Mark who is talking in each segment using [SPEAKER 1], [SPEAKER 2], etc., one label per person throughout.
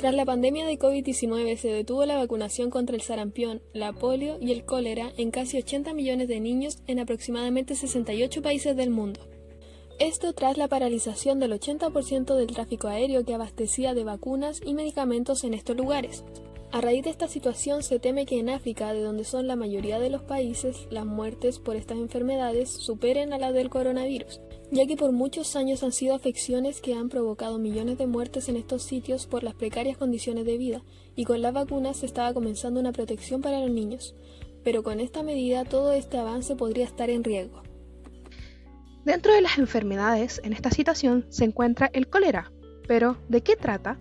[SPEAKER 1] Tras la pandemia de COVID-19 se detuvo la vacunación contra el sarampión, la polio y el cólera en casi 80 millones de niños en aproximadamente 68 países del mundo. Esto tras la paralización del 80% del tráfico aéreo que abastecía de vacunas y medicamentos en estos lugares. A raíz de esta situación se teme que en África, de donde son la mayoría de los países, las muertes por estas enfermedades superen a las del coronavirus, ya que por muchos años han sido afecciones que han provocado millones de muertes en estos sitios por las precarias condiciones de vida, y con las vacunas se estaba comenzando una protección para los niños. Pero con esta medida todo este avance podría estar en riesgo.
[SPEAKER 2] Dentro de las enfermedades, en esta situación se encuentra el cólera. Pero, ¿de qué trata?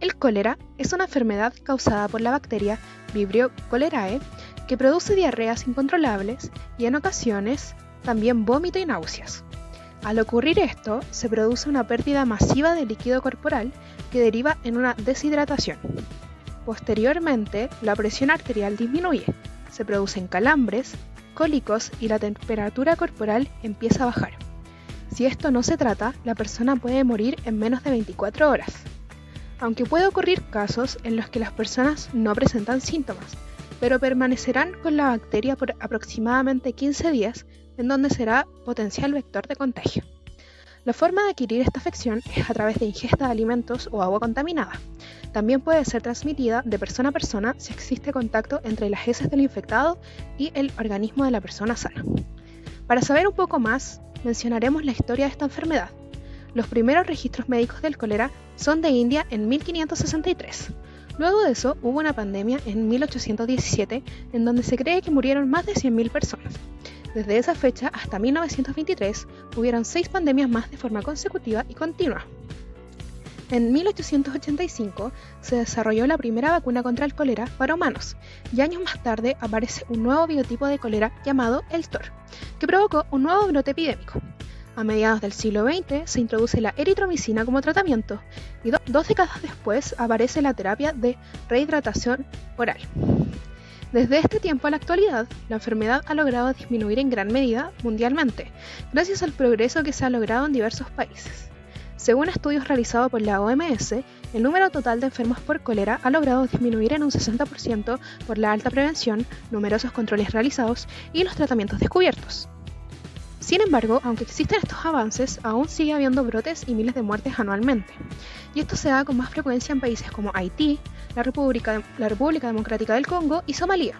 [SPEAKER 2] El cólera es una enfermedad causada por la bacteria Vibrio cholerae que produce diarreas incontrolables y en ocasiones también vómito y náuseas. Al ocurrir esto, se produce una pérdida masiva de líquido corporal que deriva en una deshidratación. Posteriormente, la presión arterial disminuye, se producen calambres, cólicos y la temperatura corporal empieza a bajar. Si esto no se trata, la persona puede morir en menos de 24 horas. Aunque puede ocurrir casos en los que las personas no presentan síntomas, pero permanecerán con la bacteria por aproximadamente 15 días, en donde será potencial vector de contagio. La forma de adquirir esta afección es a través de ingesta de alimentos o agua contaminada. También puede ser transmitida de persona a persona si existe contacto entre las heces del infectado y el organismo de la persona sana. Para saber un poco más, mencionaremos la historia de esta enfermedad. Los primeros registros médicos del cólera son de India en 1563. Luego de eso hubo una pandemia en 1817 en donde se cree que murieron más de 100.000 personas. Desde esa fecha hasta 1923 hubieron 6 pandemias más de forma consecutiva y continua. En 1885 se desarrolló la primera vacuna contra el cólera para humanos y años más tarde aparece un nuevo biotipo de cólera llamado el TOR, que provocó un nuevo brote epidémico. A mediados del siglo XX se introduce la eritromicina como tratamiento y 2 décadas después aparece la terapia de rehidratación oral. Desde este tiempo a la actualidad, la enfermedad ha logrado disminuir en gran medida mundialmente, gracias al progreso que se ha logrado en diversos países. Según estudios realizados por la OMS, el número total de enfermos por cólera ha logrado disminuir en un 60% por la alta prevención, numerosos controles realizados y los tratamientos descubiertos. Sin embargo, aunque existen estos avances, aún sigue habiendo brotes y miles de muertes anualmente. Y esto se da con más frecuencia en países como Haití, la República Democrática del Congo y Somalia.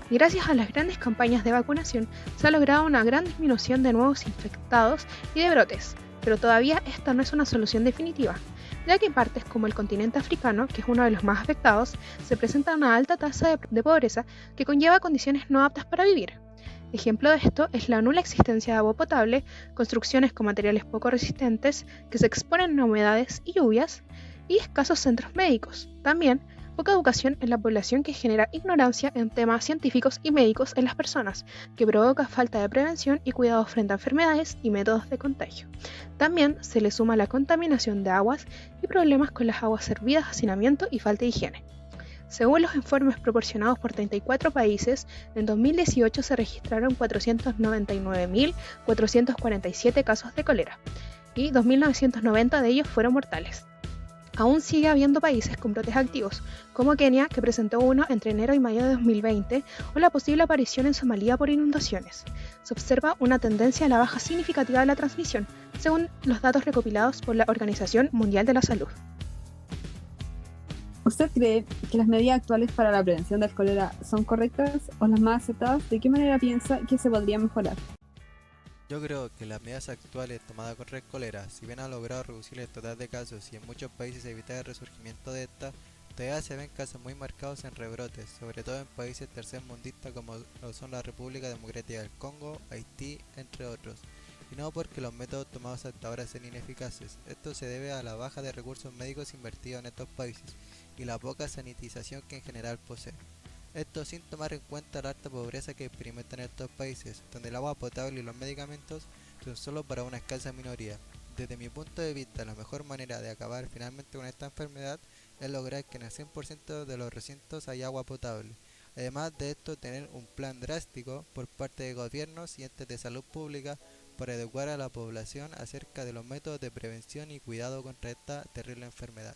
[SPEAKER 2] Y gracias a las grandes campañas de vacunación se ha logrado una gran disminución de nuevos infectados y de brotes, pero todavía esta no es una solución definitiva, ya que en partes como el continente africano, que es uno de los más afectados, se presenta una alta tasa de pobreza que conlleva condiciones no aptas para vivir. Ejemplo de esto es la nula existencia de agua potable, construcciones con materiales poco resistentes que se exponen a humedades y lluvias, y escasos centros médicos. También, poca educación en la población que genera ignorancia en temas científicos y médicos en las personas, que provoca falta de prevención y cuidado frente a enfermedades y métodos de contagio. También se le suma la contaminación de aguas y problemas con las aguas servidas, hacinamiento y falta de higiene. Según los informes proporcionados por 34 países, en 2018 se registraron 499.447 casos de cólera y 2.990 de ellos fueron mortales. Aún sigue habiendo países con brotes activos, como Kenia, que presentó uno entre enero y mayo de 2020, o la posible aparición en Somalia por inundaciones. Se observa una tendencia a la baja significativa de la transmisión, según los datos recopilados por la Organización Mundial de la Salud.
[SPEAKER 3] ¿Usted cree que las medidas actuales para la prevención del cólera son correctas o las más aceptadas? ¿De qué manera piensa que se podría mejorar?
[SPEAKER 4] Yo creo que las medidas actuales tomadas contra el cólera, si bien han logrado reducir el total de casos y en muchos países evitar el resurgimiento de esta, todavía se ven casos muy marcados en rebrotes, sobre todo en países tercermundistas como lo son la República Democrática del Congo, Haití, entre otros. Y no porque los métodos tomados hasta ahora sean ineficaces, esto se debe a la baja de recursos médicos invertidos en estos países y la poca sanitización que en general poseen. Esto sin tomar en cuenta la alta pobreza que experimentan estos países, donde el agua potable y los medicamentos son solo para una escasa minoría. Desde mi punto de vista, la mejor manera de acabar finalmente con esta enfermedad es lograr que en el 100% de los recintos haya agua potable. Además de esto, tener un plan drástico por parte de gobiernos y entes de salud pública para educar a la población acerca de los métodos de prevención y cuidado contra esta terrible enfermedad.